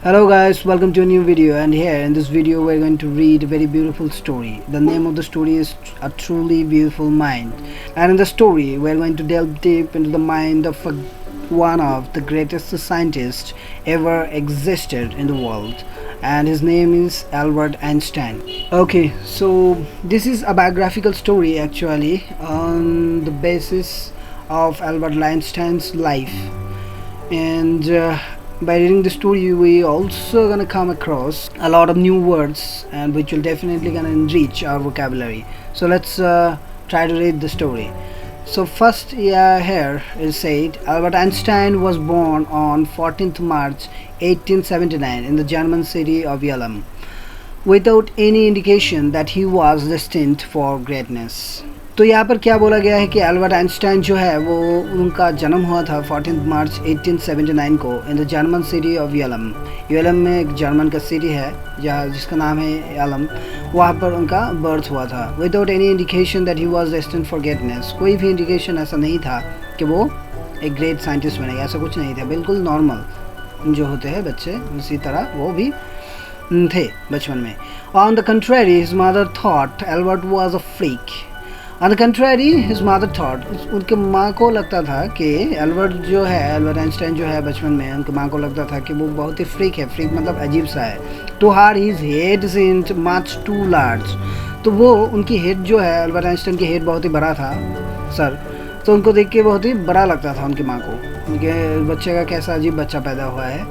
Hello guys, welcome to a new video, and here in this video we're going to read a very beautiful story. The name of the story is A Truly Beautiful Mind, and in the story we're going to delve deep into the mind of one of the greatest scientists ever existed in the world, and his name is Albert Einstein. Okay, so this is a biographical story actually on the basis of Albert Einstein's life, and by reading the story we also gonna come across a lot of new words and which will definitely gonna enrich our vocabulary. So let's try to read the story. So first, here is said Albert Einstein was born on 14th March 1879 in the German city of Ulm, without any indication that he was destined for greatness. तो यहाँ पर क्या बोला गया है कि Albert Einstein जो है वो उनका जन्म हुआ था 14 मार्च 1879 को in the German city of Ulm. Ulm में एक जर्मन का सिटी है जहाँ जिसका नाम है यलम, वहाँ पर उनका बर्थ हुआ था। Without any indication that he was destined for greatness, कोई भी इंडिकेशन ऐसा नहीं था कि वो एक ग्रेट साइंटिस्ट बनेगा, ऐसा कुछ नहीं था। बिल्कुल नॉर्मल जो होते हैं बच्चे उसी तरह वो भी थे बचपन में। On the contrary his mother thought Albert was a freak. On the contrary his mother thought, उनके माँ को लगता था कि एल्बर्ट आइंस्टाइन जो है बचपन में उनकी माँ को लगता था कि वो बहुत ही फ्रीक है। फ्रीक मतलब अजीब सा है। To her his head seemed much too large, तो वो उनकी हेड जो है एल्बर्ट आइंस्टाइन की हेड बहुत ही बड़ा था सर, तो उनको देख के बहुत ही बड़ा लगता था उनकी माँ को। उनके बच्चे का कैसा अजीब बच्चा पैदा हुआ है,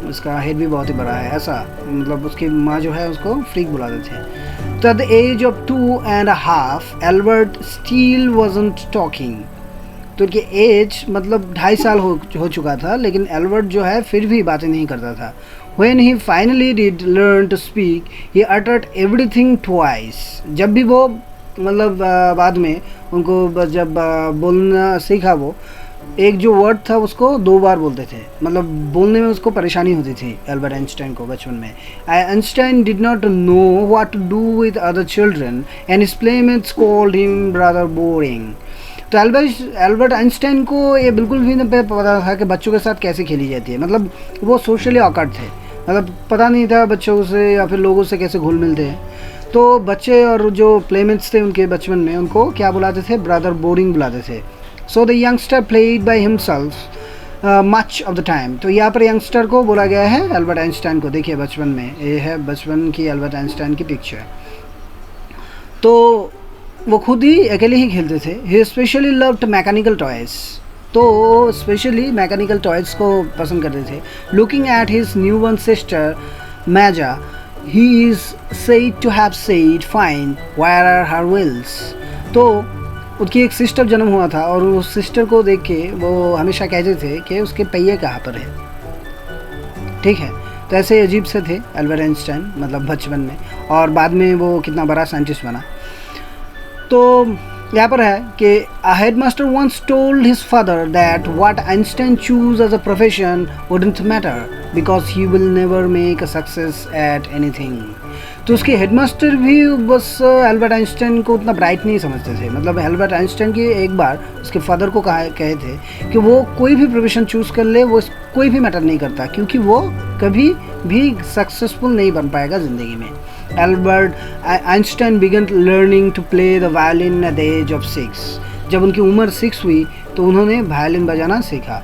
उसका हेड भी बहुत ही बड़ा है, ऐसा मतलब उसकी माँ जो है उसको फ्रीक बुलाते थे। तो at the age of 2.5 Albert still wasn't talking, तो उनकी एज मतलब 2.5 साल हो चुका था, लेकिन एल्बर्ट जो है फिर भी बातें नहीं करता था। When he finally did learn to speak, he uttered everything twice. जब भी वो मतलब बाद में उनको जब बोलना सीखा, वो एक जो वर्ड था उसको 2 बार बोलते थे, मतलब बोलने में उसको परेशानी होती थी एल्बर्ट आइंस्टाइन को बचपन में। Einstein did not know what to do with other children and his playmates called him rather boring. तो एल्बर्ट आइंस्टाइन को ये बिल्कुल भी नहीं पता था कि बच्चों के साथ कैसे खेली जाती है, मतलब वो सोशली ऑकवर्ड थे, मतलब पता नहीं था बच्चों से या फिर लोगों से कैसे घुल मिलते हैं। तो बच्चे और जो प्लेमेट्स थे उनके बचपन में उनको क्या बुलाते थे, ब्रदर बोरिंग बुलाते थे। So the youngster played by himself much of the time, तो यहाँ पर यंगस्टर को बोला गया है एल्बर्ट आइंस्टाइन को। देखिए बचपन में, ये है बचपन की एल्बर्ट आइंस्टाइन की पिक्चर। तो वो खुद ही अकेले ही खेलते थे। He especially loved mechanical toys, तो स्पेशली मैकेनिकल टॉयज़ को पसंद करते थे। Looking at his new one sister Maja, he is said to have said fine where are her wheels, तो उसकी एक सिस्टर जन्म हुआ था और उस सिस्टर को देख के वो हमेशा कहते थे कि उसके पहिए कहाँ पर है। ठीक है, तो ऐसे अजीब से थे एल्बर्ट आइंस्टाइन मतलब बचपन में, और बाद में वो कितना बड़ा साइंटिस्ट बना। तो यहाँ पर है कि a headmaster once told his father that what Einstein choose as a profession wouldn't matter because he will never make a success at anything. तो उसके हेडमास्टर भी बस एल्बर्ट आइंस्टाइन को उतना ब्राइट नहीं समझते थे। मतलब एल्बर्ट आइंस्टाइन की एक बार उसके फादर को कहे थे कि वो कोई भी प्रोफेशन चूज़ कर ले, वो कोई भी मैटर नहीं करता क्योंकि वो कभी भी सक्सेसफुल नहीं बन पाएगा ज़िंदगी में। Albert Einstein began learning to play the violin at the age of 6। जब उनकी उम्र 6 हुई तो उन्होंने वायलिन बजाना सीखा।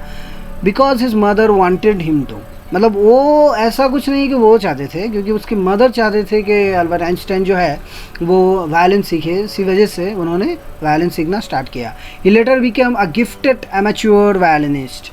Because his mother wanted him to, मतलब वो ऐसा कुछ नहीं कि वो चाहते थे, क्योंकि उसकी मदर चाहते थे कि एल्बर्ट आइंस्टाइन जो है वो वायलिन सीखे, इसी वजह से उन्होंने वायलिन सीखना स्टार्ट किया। He later became a gifted amateur violinist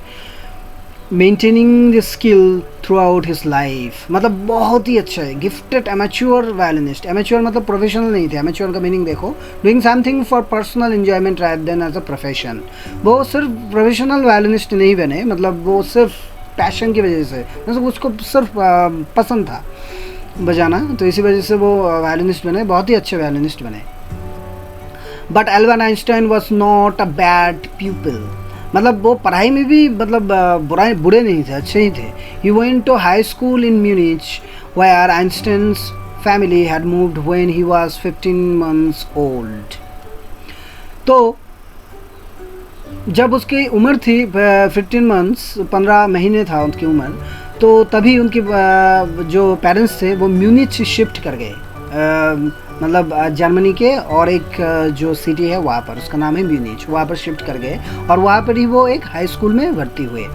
maintaining the skill throughout his life, मतलब बहुत ही अच्छा है। गिफ्टेड एमेच्योर वायलिनिस्ट, एमेच्योर मतलब प्रोफेशनल नहीं थे। एमेच्योर का मीनिंग देखो, doing something for personal enjoyment rather than as a profession. वो सिर्फ प्रोफेशनल वायलिनिस्ट नहीं बने, मतलब वो सिर्फ पैशन की वजह से, मतलब उसको सिर्फ पसंद था बजाना, तो इसी वजह से वो वायलिनिस्ट बने, बहुत ही अच्छे वायलिनिस्ट बने। But Albert Einstein was not a bad people, मतलब वो पढ़ाई में भी मतलब बुरे नहीं थे, अच्छे ही थे। He went to high school in Munich where Einstein's family had moved when he was 15 months old. तो जब उसकी उम्र थी 15 months, 15 महीने था उसकी उम्र, तो तभी उनके जो पेरेंट्स थे वो म्यूनिच शिफ्ट कर गए, मतलब जर्मनी के और एक जो सिटी है वहाँ पर, उसका नाम है म्यूनिच, वहाँ पर शिफ्ट कर गए और वहाँ पर ही वो एक हाई स्कूल में भर्ती हुए।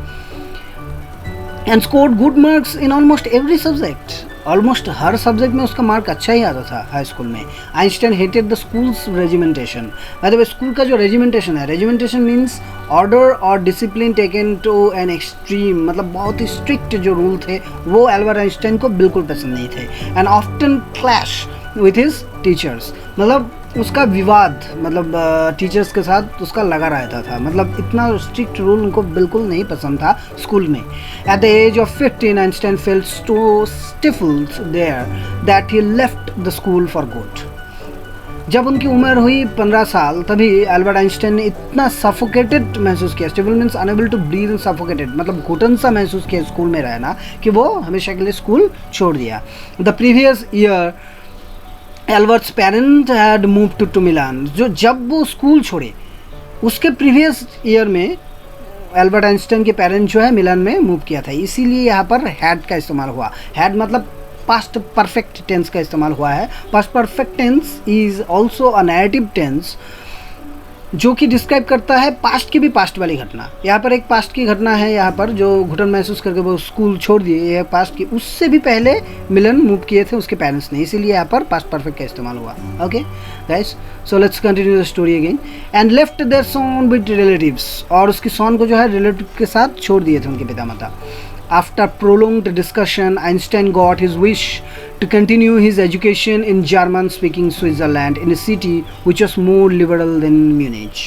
And scored good marks in almost every subject, almost हर सब्जेक्ट में उसका मार्क अच्छा ही आता था हाई स्कूल में। Einstein hated the school's regimentation, मतलब स्कूल का जो रेजिमेंटेशन है, रेजिमेंटेशन मीन्स ऑर्डर और discipline taken to an extreme, मतलब बहुत ही स्ट्रिक्ट जो रूल थे वो एल्बर्ट आइंस्टाइन को बिल्कुल पसंद नहीं थे। And often clash with his teachers, मतलब उसका विवाद मतलब टीचर्स के साथ उसका लगा रहता था, मतलब इतना स्ट्रिक्ट रूल उनको बिल्कुल नहीं पसंद था स्कूल में। At the age of 15 Einstein felt so stifled there that he left the school for good. जब उनकी उम्र हुई 15 साल तभी एल्बर्ट आइंस्टाइन ने इतना सफोकेटेड महसूस किया, stifle means unable to breathe and suffocated, मतलब घुटन सा महसूस किया स्कूल में रहना, कि वो हमेशा के लिए स्कूल छोड़ दिया। The previous year Albert's parent had move to Milan, जो जब वो स्कूल छोड़े उसके प्रीवियस ईयर में एल्बर्ट आइंस्टाइन के पेरेंट जो है मिलान में मूव किया था, इसीलिए यहाँ पर हैड का इस्तेमाल हुआ। हैड मतलब पास्ट परफेक्ट टेंस का इस्तेमाल हुआ है। Past perfect tense is also a narrative tense जो कि डिस्क्राइब करता है पास्ट की भी पास्ट वाली घटना। यहाँ पर एक पास्ट की घटना है, यहाँ पर जो घुटन महसूस करके वो स्कूल छोड़ दिए, ये पास्ट की, उससे भी पहले मिलन मूव किए थे उसके पेरेंट्स ने, इसीलिए यहाँ पर पास्ट परफेक्ट का इस्तेमाल हुआ। Okay guys, so let's continue the story again. And left their son with relatives, और उसकी सन को जो है रिलेटिव के साथ छोड़ दिए थे उनके पिता माता। After prolonged discussion, Einstein got his wish to continue his education in German-speaking Switzerland in a city which was more liberal than Munich.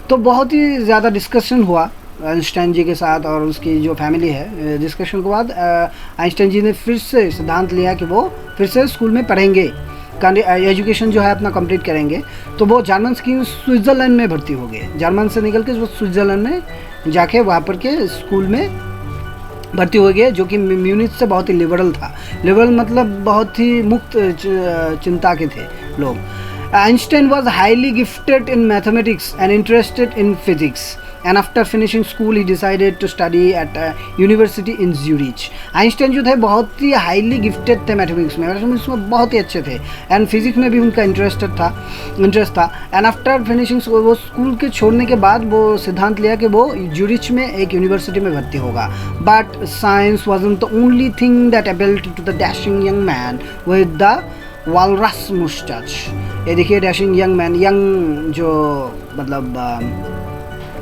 तो बहुत ही ज़्यादा डिस्कशन हुआ आइंस्टाइन जी के साथ और उसकी जो फैमिली है। डिस्कशन के बाद आइंस्टाइन जी ने फिर से सिद्धांत लिया कि वो फिर से स्कूल में पढ़ेंगे, एजुकेशन जो है अपना कंप्लीट करेंगे। तो वो जर्मन स्पीकिंग स्विट्ज़रलैंड में भर्ती हो गए, जर्मन से निकल के वो स्विट्ज़रलैंड में जाके वहाँ पर के स्कूल में भर्ती हो गए, जो कि म्यूनिच से बहुत ही लिबरल था। लिबरल मतलब बहुत ही मुक्त चिंता के थे लोग। Einstein was highly gifted in mathematics and interested in physics, and after finishing school he decided to study at university in Zurich. Einstein जो थे बहुत ही हाईली गिफ्टेड थे मैथमेटिक्स में बहुत ही अच्छे थे, एंड फिजिक्स में भी उनका इंटरेस्ट था। एंड आफ्टर फिनिशिंग वो स्कूल के छोड़ने के बाद वो सिद्धांत लिया कि वो ज्यूरिच में एक यूनिवर्सिटी में भर्ती होगा। But science wasn't the only thing that appealed to the dashing young man with the walrus moustache. ये देखिए डैशिंग यंग मैन, यंग जो मतलब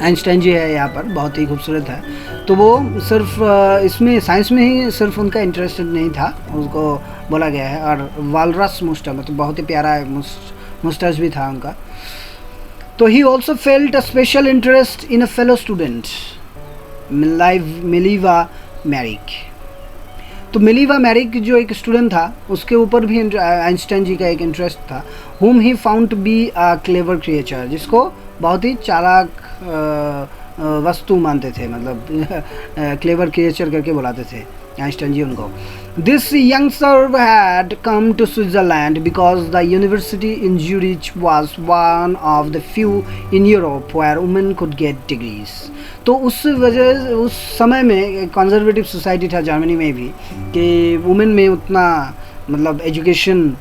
आइंस्टाइन जी है यहाँ पर बहुत ही खूबसूरत है। तो वो सिर्फ इसमें साइंस में ही सिर्फ उनका इंटरेस्टेड नहीं था, उसको बोला गया है। और वालरस मुस्टैच मतलब बहुत ही प्यारा मुस्टैच भी था उनका। तो he also felt a special interest in a fellow student Mileva Maric. तो मिलीवा मैरिक जो एक स्टूडेंट था उसके ऊपर भी आइंस्टाइन जी का एक इंटरेस्ट था। whom he found to be a clever creature, जिसको बहुत ही चालाक वस्तु मानते थे, मतलब क्लेवर क्रिएचर करके बुलाते थे आइंस्टाइन जी उनको। This youngster had come to Switzerland because the university in Zurich was one of the few in Europe where women could get degrees. तो उस वजह उस समय में कंजर्वेटिव सोसाइटी था जर्मनी में भी कि वुमेन में उतना मतलब एजुकेशन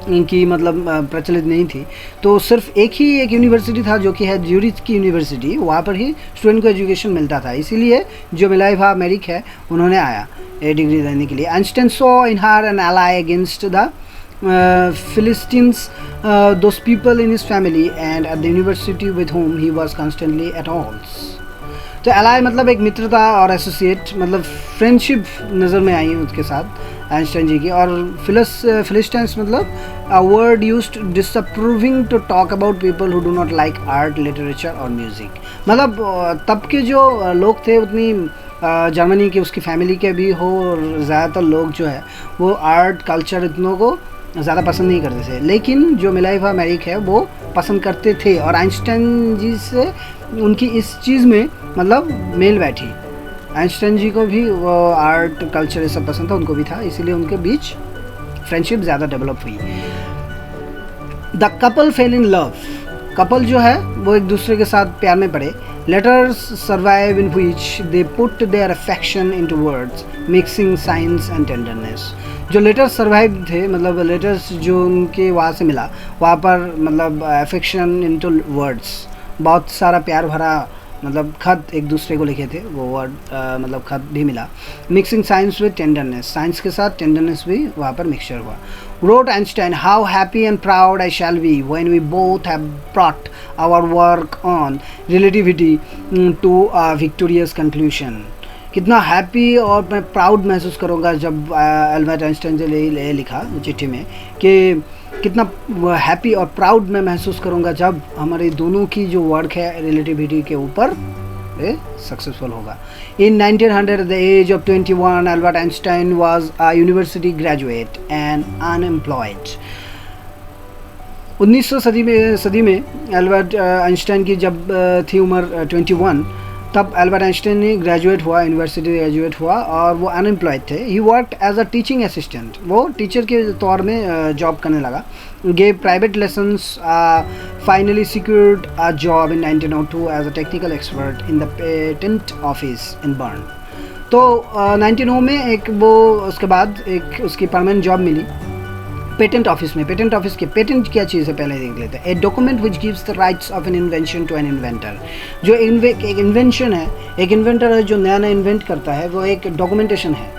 की मतलब प्रचलित नहीं थी। तो सिर्फ एक यूनिवर्सिटी था जो कि है ज्यूरिच की यूनिवर्सिटी, वहाँ पर ही स्टूडेंट को एजुकेशन मिलता था। इसीलिए जो मिलाइवा मैरिक है उन्होंने आया ये डिग्री देने के लिए। Einstein saw in her N ally against the Philistines, those people in his family and at the university with whom he was constantly at odds. तो एलाई मतलब एक मित्रता और एसोसिएट मतलब फ्रेंडशिप नज़र में आई उसके साथ आइंस्टाइन जी की। और फिलिस्टाइंस मतलब a word used disapproving to talk about people who do not like art, literature और म्यूज़िक। मतलब तब के जो लोग थे उतनी जर्मनी के उसकी फैमिली के भी हो और ज़्यादातर लोग जो है वो आर्ट कल्चर इतनों को ज़्यादा पसंद नहीं करते थे, लेकिन जो मिलाइवा मैरिक है वो पसंद करते थे। और आइंस्टाइन जी से उनकी इस चीज़ में मतलब मेल बैठी। आइंस्टाइन जी को भी वो आर्ट कल्चर ये सब पसंद था, उनको भी था, इसीलिए उनके बीच फ्रेंडशिप ज़्यादा डेवलप हुई। The couple fail in love, couple जो है वो एक दूसरे के साथ प्यार में पड़े। Letters survive in which they put their affection into words, mixing science and tenderness. जो लेटर्स सर्वाइव थे, मतलब लेटर्स जो उनके वहाँ से मिला, वहाँ पर मतलब अफेक्शन इनटू वर्ड्स, बहुत सारा प्यार भरा मतलब खत एक दूसरे को लिखे थे, वो वर्ड मतलब खत भी मिला. Mixing science with tenderness, science के साथ टेंडरनेस भी वहाँ पर मिक्सचर हुआ. Wrote Einstein, how happy and proud I shall be when we both have brought our work on relativity to a victorious conclusion. कितना हैप्पी और मैं प्राउड महसूस करूँगा जब एल्बर्ट आइंस्टाइन ने लिखा चिट्ठी में कि कितना हैप्पी और प्राउड मैं महसूस करूँगा जब हमारे दोनों की जो वर्क है रिलेटिविटी के ऊपर सक्सेसफुल होगा. In 1900, at the age of 21, Albert Einstein was a university graduate and unemployed. 1900 सदी में एल्बर्ट आइंस्टाइन की जब थी उम्र 21, तब एल्बर्ट आइंस्टाइन ने ग्रेजुएट हुआ, यूनिवर्सिटी ग्रेजुएट हुआ और वो अनएम्प्लॉयड थे. He worked as a teaching assistant, वो टीचर के तौर में जॉब करने लगा. Gave private lessons, finally secured a job in 1902 as a technical expert in the patent office in Bern. तो 1900 में एक वो उसके बाद एक उसकी परमानेंट जॉब मिली पेटेंट ऑफिस में. पेटेंट ऑफिस के पेटेंट क्या चीज़ है पहले देख लेते हैं. A document which gives the rights of an invention to an inventor. जो एक इन्वेंशन है, एक इन्वेंटर है जो नया नया इन्वेंट करता है, वो एक डॉक्यूमेंटेशन है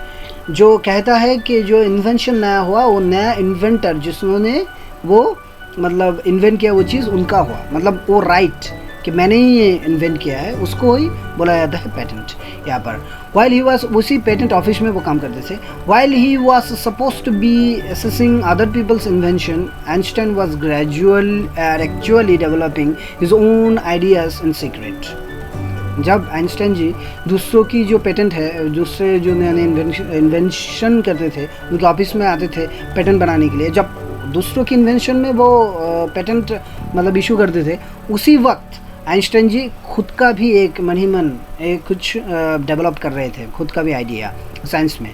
जो कहता है कि जो इन्वेंशन नया हुआ वो नया इन्वेंटर जिसने वो मतलब इन्वेंट किया वो चीज़ उनका हुआ, मतलब वो राइट कि मैंने ही ये इन्वेंट किया है, उसको ही बोला जाता है पेटेंट. यहाँ पर while he was उसी पेटेंट ऑफिस में वो काम करते थे. while he was supposed to be assessing other people's invention, Einstein was actually developing his own ideas in secret. जब आइंस्टाइन जी दूसरों की जो पेटेंट है, दूसरे जो नए नए इन्वेंशन करते थे उनके ऑफिस में आते थे पेटेंट बनाने के लिए, जब दूसरों की इन्वेंशन में वो पेटेंट मतलब इशू करते थे, उसी वक्त आइंस्टाइन जी खुद का भी एक मन ही मन एक कुछ डेवलप कर रहे थे, खुद का भी आइडिया साइंस में.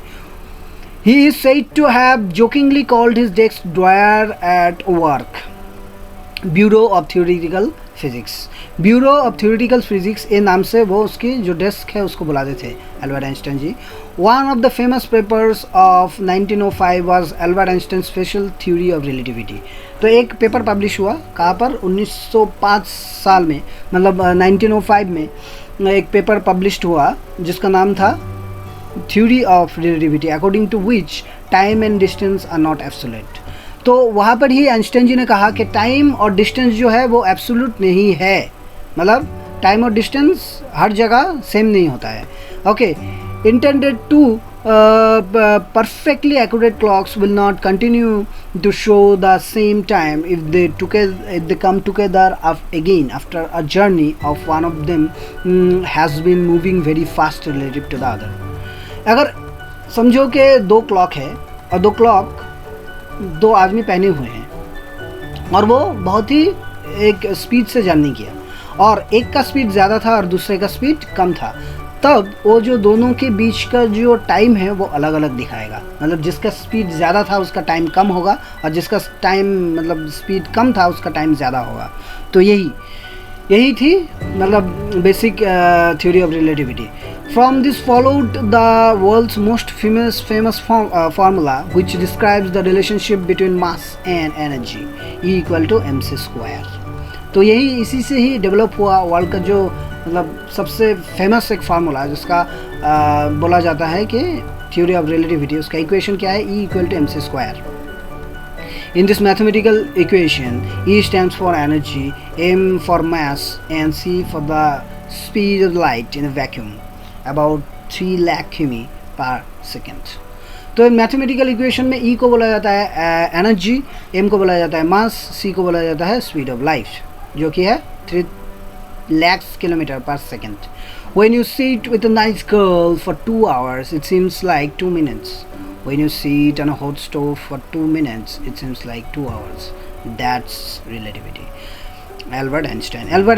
He is said to have jokingly called his desk drawer at work bureau of theoretical physics. Bureau of theoretical physics ये नाम से वो उसकी जो डेस्क है उसको बुलाते थे Albert Einstein ji. One of the famous papers of 1905 was Albert Einstein special theory of relativity. तो एक पेपर पब्लिश हुआ कहाँ पर 1905 साल में, मतलब 1905 में एक पेपर पब्लिश्ड हुआ जिसका नाम था theory of relativity according to which time and distance are not absolute. तो वहाँ पर ही आइंस्टाइन जी ने कहा कि टाइम और डिस्टेंस जो है वो एब्सोल्यूट नहीं है, मतलब टाइम और डिस्टेंस हर जगह सेम नहीं होता है. Okay, intended to perfectly accurate clocks will not continue to show the same time if they come together again after a journey of one of them has been moving very fast relative to the other. अगर समझो कि दो clock है और दो clock दो आदमी पहने हुए हैं और वो बहुत ही एक स्पीड से जर्नी किया और एक का स्पीड ज़्यादा था और दूसरे का स्पीड कम था, तब वो जो दोनों के बीच का जो टाइम है वो अलग अलग दिखाएगा. मतलब जिसका स्पीड ज़्यादा था उसका टाइम कम होगा और जिसका टाइम मतलब स्पीड कम था उसका टाइम ज़्यादा होगा. तो यही थी मतलब basic theory of relativity. From this followed the world's most famous formula which describes the relationship between mass and energy E equal to mc². तो यही इसी से ही डेवलप हुआ वर्ल्ड का जो मतलब सबसे फेमस एक फार्मूला जिसका बोला जाता है कि थ्योरी ऑफ रिलेटिविटी. उसका इक्वेशन क्या है? E equal to mc². In this mathematical equation, E stands for energy, M for mass and C for the speed of light in a vacuum, about 3 lakh km per second. तो mathematical equation में E को बोला जाता है energy, M को बोला जाता है मास, C को बोला जाता है स्पीड ऑफ लाइट जो कि है 3 lakhs kilometer per second. When you sit with a nice girl for 2 hours, it seems like 2 minutes. When you sit on a hot stove for 2 minutes, it seems like 2 hours. That's relativity. Albert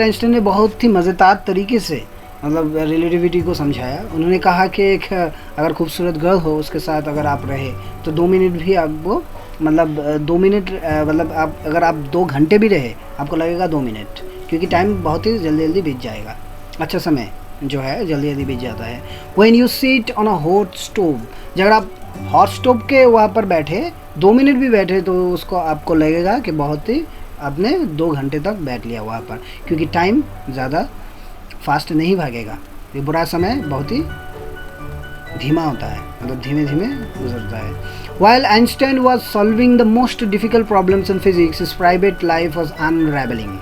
Einstein ने बहुत ही मज़ेदार तरीके से मतलब relativity को समझाया. उन्होंने कहा कि एक अगर खूबसूरत गर्ल हो उसके साथ अगर आप रहे तो 2 मिनट भी आपको मतलब 2 मिनट मतलब अगर आप 2 घंटे भी रहे आपको लगेगा 2 मिनट, क्योंकि टाइम बहुत ही जल्दी बीत जाएगा. अच्छा समय जो है जल्दी जल्दी बीत जाता है। When you sit on a hot stove, जब आप हॉट स्टोव के वहाँ पर बैठे 2 मिनट भी बैठे तो उसको आपको लगेगा कि बहुत ही आपने 2 घंटे तक बैठ लिया वहाँ पर, क्योंकि टाइम ज़्यादा फास्ट नहीं भागेगा। ये बुरा समय बहुत ही धीमा होता है, मतलब धीमे धीमे गुजरता है। While Einstein was solving the most difficult problems in physics, his private life was unraveling.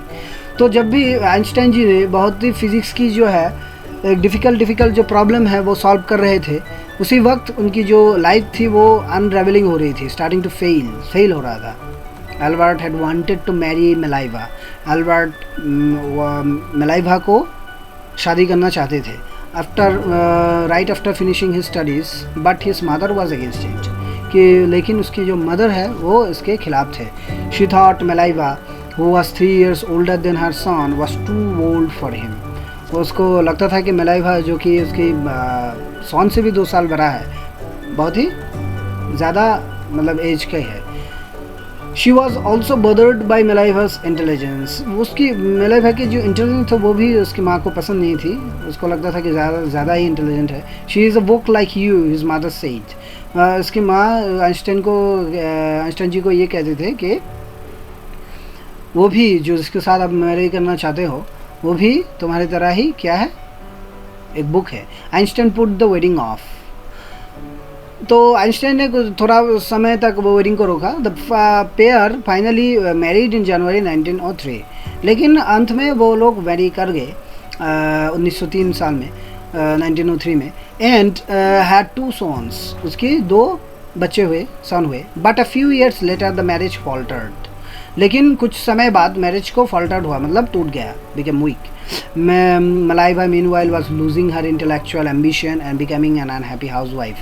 तो जब भी आइंस्टाइन जी ने बहुत ही फिज़िक्स की जो है डिफ़िकल्ट जो प्रॉब्लम है वो सॉल्व कर रहे थे, उसी वक्त उनकी जो लाइफ थी वो अनरेवलिंग हो रही थी, स्टार्टिंग टू फेल हो रहा था। Albert had wanted to marry Mileva, Albert Mileva को शादी करना चाहते थे right after finishing his studies, but his mother was against it, कि लेकिन उसकी जो मदर है वो इसके खिलाफ थे। She thought Mileva who was 3 years older than her son was too old for him. उसको लगता था कि मेलाइवा जो कि उसकी सॉन से भी 2 साल बड़ा है, बहुत ही ज़्यादा मतलब एज का है। She was also bothered by Melaiva's intelligence. उसकी मेलाइवा की जो इंटेलिजेंस था वो भी उसकी माँ को पसंद नहीं थी, उसको लगता था कि ज़्यादा ही इंटेलिजेंट है। She is a book like you, his mother said. उसकी माँ आइंस्टाइन जी को ये कहते थे कि वो भी जो जिसके साथ आप मैरी करना चाहते हो वो भी तुम्हारी तरह ही क्या है, एक बुक है। Einstein put the wedding off, तो आइंस्टाइन ने थोड़ा समय तक वो वेडिंग को रोका। The pair finally married in January 1903, लेकिन अंत में वो लोग मैरी कर गए 1903 साल में 1903 में। एंड हैड 2 सॉन्स, उसके 2 बच्चे हुए, सन हुए। But a few years later the marriage faltered, लेकिन कुछ समय बाद मैरिज को फॉल्टर्ड हुआ, मतलब टूट गया, became weak. Mileva meanwhile was losing her intellectual ambition and becoming an unhappy housewife.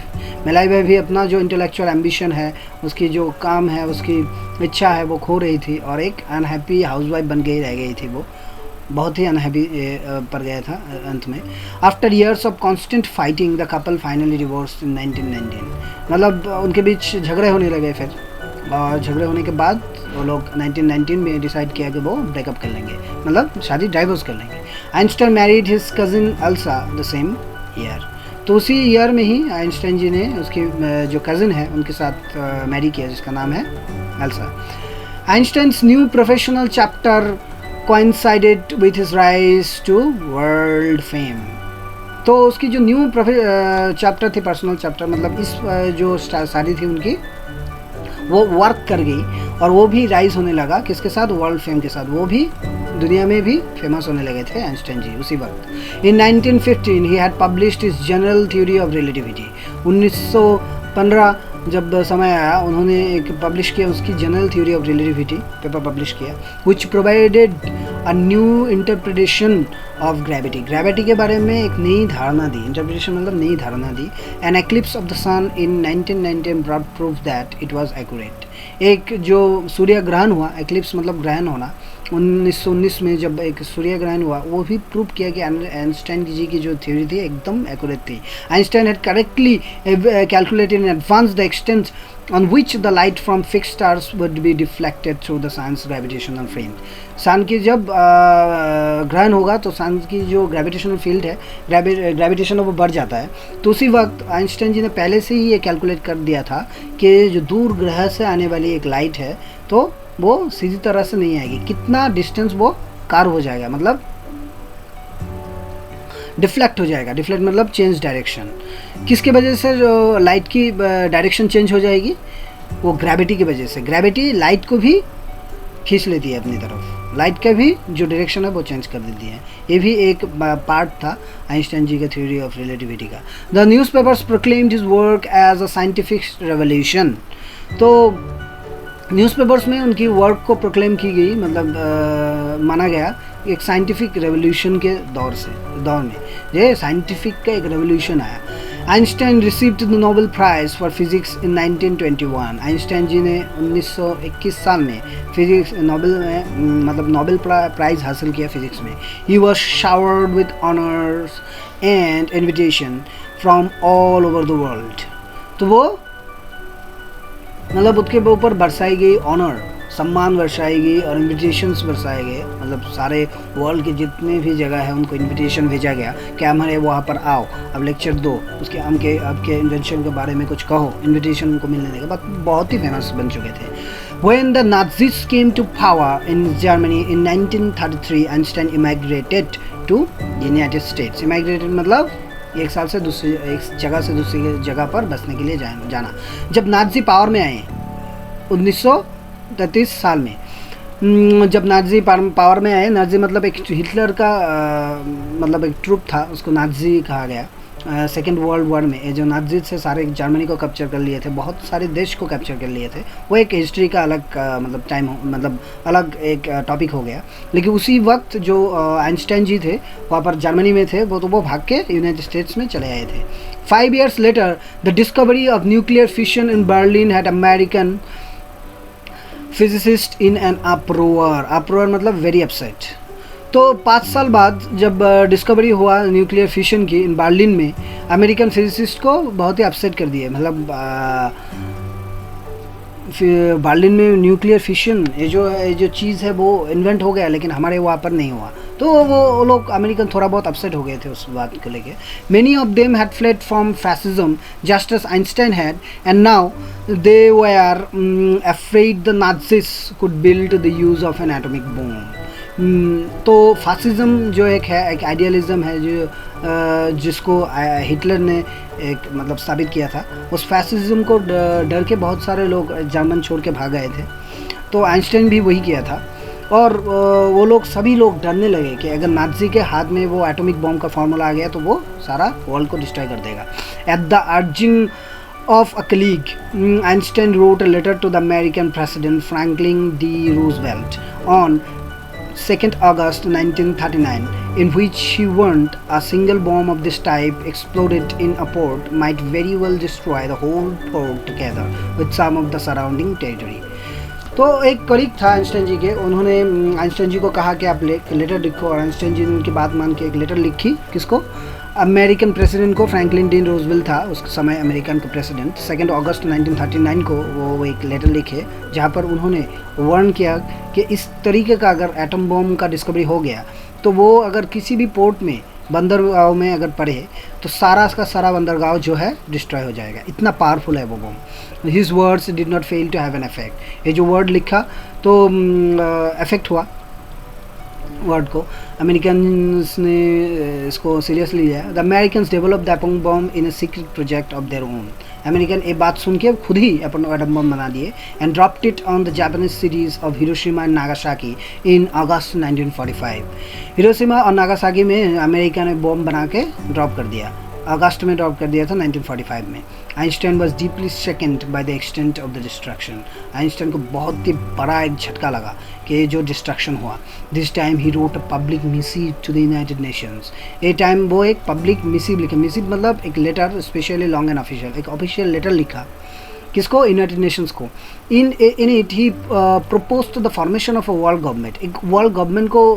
Mileva भी अपना जो इंटेलेक्चुअल एम्बिशन है, उसकी जो काम है, उसकी इच्छा है, वो खो रही थी और एक अनहैप्पी हाउसवाइफ बन के रह गई थी। वो बहुत ही अनहैप्पी पर गया था अंत में। After years of constant fighting the couple finally divorced in 1919, मतलब उनके बीच झगड़े होने लगे फिर, और झगड़े होने के बाद वो लोग 1919 में डिसाइड किया कि वो ब्रेकअप कर लेंगे, मतलब शादी डाइवोर्स कर लेंगे। Einstein married his cousin Elsa the same year, तो उसी ईयर में ही आइंस्टाइन जी ने उसकी जो कज़िन है उनके साथ मैरी किया, जिसका नाम है Elsa. Einstein's new professional chapter coincided with his rise to world fame, तो उसकी जो न्यू चैप्टर थी, पर्सनल चैप्टर, मतलब इस जो शादी थी उनकी वो वर्क कर गई और वो भी राइज होने लगा, किसके साथ, वर्ल्ड फेम के साथ। वो भी दुनिया में भी फेमस होने लगे थे आइंस्टाइन जी उसी वक्त। In 1915 he had published his general theory of relativity, 1915 जब समय आया उन्होंने एक पब्लिश किया उसकी general theory of relativity paper publish किया, which provided a new interpretation of gravity, gravity के बारे में एक नई धारणा दी, इंटरप्रिटेशन मतलब नई धारणा दी। An eclipse of the sun in 1919 brought proof that it was accurate, एक जो सूर्य ग्रहण हुआ, एक्लिप्स मतलब ग्रहण होना, 1919 में जब एक सूर्य ग्रहण हुआ, वो भी प्रूव किया कि आइंस्टाइन जी की जो थ्योरी थी एकदम एक्यूरेट थी। Einstein had correctly calculated in advance the extent on which the light from fixed stars would be deflected through the sun's gravitational field. सन की जब ग्रहण होगा तो सन की जो ग्रेविटेशनल फील्ड है, ग्रेविटेशन वो बढ़ जाता है। तो उसी वक्त आइंस्टाइन जी ने पहले से ही ये कैलकुलेट कर दिया था कि जो दूर ग्रह से आने वाली एक लाइट है तो वो सीधी तरह से नहीं आएगी, कितना डिस्टेंस वो कार हो जाएगा, मतलब डिफ्लेक्ट हो जाएगा। डिफ्लेक्ट मतलब चेंज डायरेक्शन। किसके वजह से जो लाइट की डायरेक्शन चेंज हो जाएगी, वो ग्रेविटी की वजह से। ग्रेविटी लाइट को भी खींच लेती है अपनी तरफ, लाइट का भी जो डायरेक्शन है वो चेंज कर देती है। ये भी एक पार्ट था आइंस्टाइन जी का थ्योरी ऑफ रिलेटिविटी का। The newspapers proclaimed his work as a scientific revolution, तो न्यूज़पेपर्स में उनकी वर्क को प्रोक्लेम की गई, मतलब माना गया एक साइंटिफिक रेवोल्यूशन के दौर में ये साइंटिफिक का एक रेवोल्यूशन आया। Einstein received the Nobel prize for physics in 1921, Einstein ji ने 1921 साल में फिजिक्स नोबेल प्राइज़ हासिल किया फिजिक्स में। He was showered with honours and invitation from all over the world, तो वो मतलब उसके ऊपर बरसाई गई ऑनर, सम्मान बरसाएगी और इन्विटेशंस बरसाए गए, मतलब सारे वर्ल्ड के जितने भी जगह है उनको इन्विटेशन भेजा गया कि हमारे वहाँ पर आओ, अब लेक्चर दो, उसके आपके इन्वेंशन के बारे में कुछ कहो, इन्विटेशन उनको मिलने देगा। बात बहुत ही फेमस बन चुके थे। When the Nazis came to power in Germany in 1933, Einstein immigrated to United States. Immigrated मतलब एक साल से एक जगह से दूसरी जगह पर बसने के लिए जाना। जब नाजी पावर में आए 1933 साल में, जब नाजी पावर में आए, नाजी मतलब एक हिटलर का मतलब एक ट्रुप था, उसको नाजी कहा गया। सेकेंड वर्ल्ड वॉर में ये जो नाजी से सारे जर्मनी को कैप्चर कर लिए थे, बहुत सारे देश को कैप्चर कर लिए थे। वो एक हिस्ट्री का अलग मतलब टाइम मतलब अलग एक टॉपिक हो गया। लेकिन उसी वक्त जो आइंस्टाइन जी थे वहाँ पर जर्मनी में थे, वो भाग के यूनाइटेड स्टेट्स में चले आए थे। 5 years later, the discovery of nuclear fission in Berlin had American physicists in an uproar. Uproar मतलब very upset। तो 5 साल बाद जब डिस्कवरी हुआ न्यूक्लियर फिशन की इन बर्लिन में, अमेरिकन फिजिसिस्ट को बहुत ही अपसेट कर दिए। मतलब बर्लिन में न्यूक्लियर फिशन ये जो चीज़ है वो इन्वेंट हो गया, लेकिन हमारे वहाँ पर नहीं हुआ। तो वो लोग अमेरिकन थोड़ा बहुत अपसेट हो गए थे उस बात को लेके। Many of them had fled from fascism just as Einstein had, and now they were afraid the Nazis could build the use of an atomic bomb. तो फासिज्म जो एक है, एक आइडियलिज्म है जो जिसको हिटलर ने एक मतलब स्थापित किया था, उस फैसिज्म को डर के बहुत सारे लोग जर्मन छोड़ के भाग गए थे। तो आइंस्टाइन भी वही किया था, और वो लोग सभी लोग डरने लगे कि अगर नाज़ी के हाथ में वो एटॉमिक बॉम्ब का फार्मूला आ गया तो वो सारा वर्ल्ड को डिस्ट्रॉय कर देगा। At the urging of a colleague, Einstein wrote a letter to the American President Franklin D. Roosevelt on 2nd August 1939, in which he warned a single bomb of this type exploded in a port might very well destroy the whole port together with some of the surrounding territory. तो एक colleague था Einstein जी के, उन्होंने Einstein जी को कहा कि आप letter लिखो, और आइंस्टाइन जी ने उनकी बात मान के एक लेटर लिखी। किसको? अमेरिकन प्रेसिडेंट को। फ्रैंकलिन डी रूजवेल्ट था उस समय अमेरिकन का प्रेसिडेंट। 2 अगस्त 1939 को वो एक लेटर लिखे जहाँ पर उन्होंने वार्न किया कि इस तरीके का अगर एटम बॉम्ब का डिस्कवरी हो गया तो वो अगर किसी भी पोर्ट में, बंदरगाह में अगर पड़े तो सारा का सारा बंदरगाह जो है डिस्ट्रॉय हो जाएगा, इतना पावरफुल है वो bomb. His words did not fail to have an effect. ये जो वर्ड लिखा तो इफेक्ट हुआ वर्ड को। अमेरिकन्स ने इसको सीरियसली लिया। The Americans develop the atom bomb in a secret project of their own. American ये बात सुन के खुद ही अपन एटम बम बना दिए and dropped it on the Japanese cities of Hiroshima and Nagasaki in August 1945। Hiroshima और Nagasaki में America ने bomb बना के ड्रॉप कर दिया, अगस्त में ड्रॉप कर दिया था 1945 में। Einstein was deeply second by the extent of the destruction. Einstein को बहुत ही बड़ा एक झटका लगा कि ये जो डिस्ट्रक्शन हुआ। This time he wrote a public missive to the United Nations. ये टाइम वो एक पब्लिक मिसिव लिखा, मिसिव मतलब एक letter, especially long and official, एक ऑफिशियल लेटर लिखा। किसको? यूनाइटेड नेशंस को। In it he propose to the formation of a world government. एक वर्ल्ड गवर्नमेंट को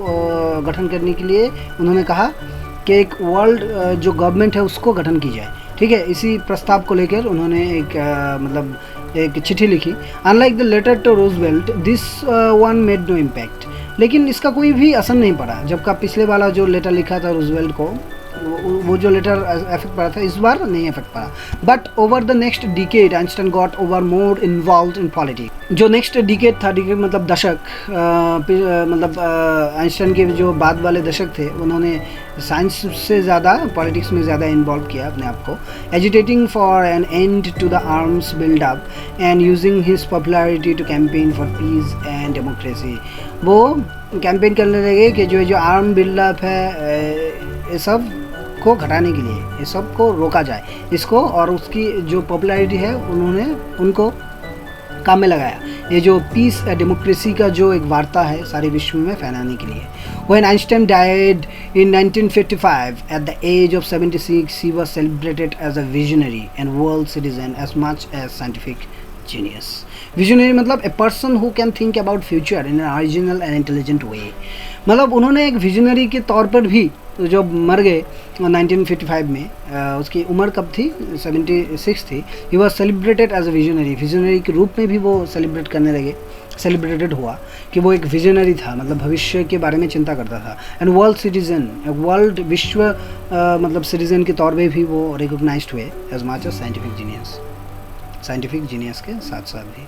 गठन करने के लिए उन्होंने कहा कि एक वर्ल्ड जो गवर्नमेंट है उसको गठन की जाए। ठीक है, इसी प्रस्ताव को लेकर उन्होंने एक मतलब एक चिट्ठी लिखी। Unlike the letter to Roosevelt, this one made no impact. लेकिन इसका कोई भी असर नहीं पड़ा। जबकि पिछले वाला जो लेटर लिखा था रूजवेल्ट को, वो जो लेटर इफेक्ट पड़ा था, इस बार नहीं इफेक्ट पड़ा। But over the next decade Einstein got over more involve in politics. जो नेक्स्ट डिकेड था, डिकेड मतलब दशक, मतलब आइंस्टाइन के जो बाद वाले दशक थे, उन्होंने साइंस से ज़्यादा पॉलिटिक्स में ज़्यादा इन्वॉल्व किया अपने आप को। Agitating for an end to the arms buildup and using his popularity to campaign for peace and democracy. वो कैंपेन करने लगे कि जो आर्म बिल्डअप है, ये सब को घटाने के लिए, ये सब को रोका जाए इसको, और उसकी जो पॉपुलैरिटी है उन्होंने उनको काम में लगाया। ये जो पीस डेमोक्रेसी का जो एक वार्ता है सारे विश्व में फैलाने के लिए। When Einstein died in 1955 at the age of 76, he was celebrated as a visionary and world citizen as much as scientific genius. Visionary मतलब a person who can think about future in an original and intelligent way. मतलब उन्होंने एक visionary के तौर पर भी जो मर गए 1955 में, उसकी उम्र कब थी? 76 थी। He was celebrated as a visionary. Visionary के रूप में भी वो सेलिब्रेट करने लगे सेलिब्रेटेड हुआ कि वो एक विजनरी था, मतलब भविष्य के बारे में चिंता करता था, एंड वर्ल्ड सिटीजन, वर्ल्ड विश्व मतलब सिटीजन के तौर पे भी वो रिकॉग्नाइज्ड हुए as much as scientific genius के साथ साथ भी.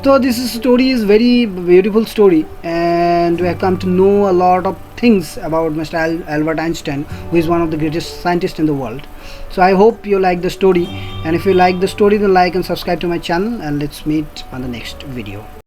So this story is very beautiful story, and we have come to know a lot of things about Mr. Albert Einstein, who is one of the greatest scientists in the world. So I hope you like the story, and if you like the story, then like and subscribe to my channel, and let's meet on the next video.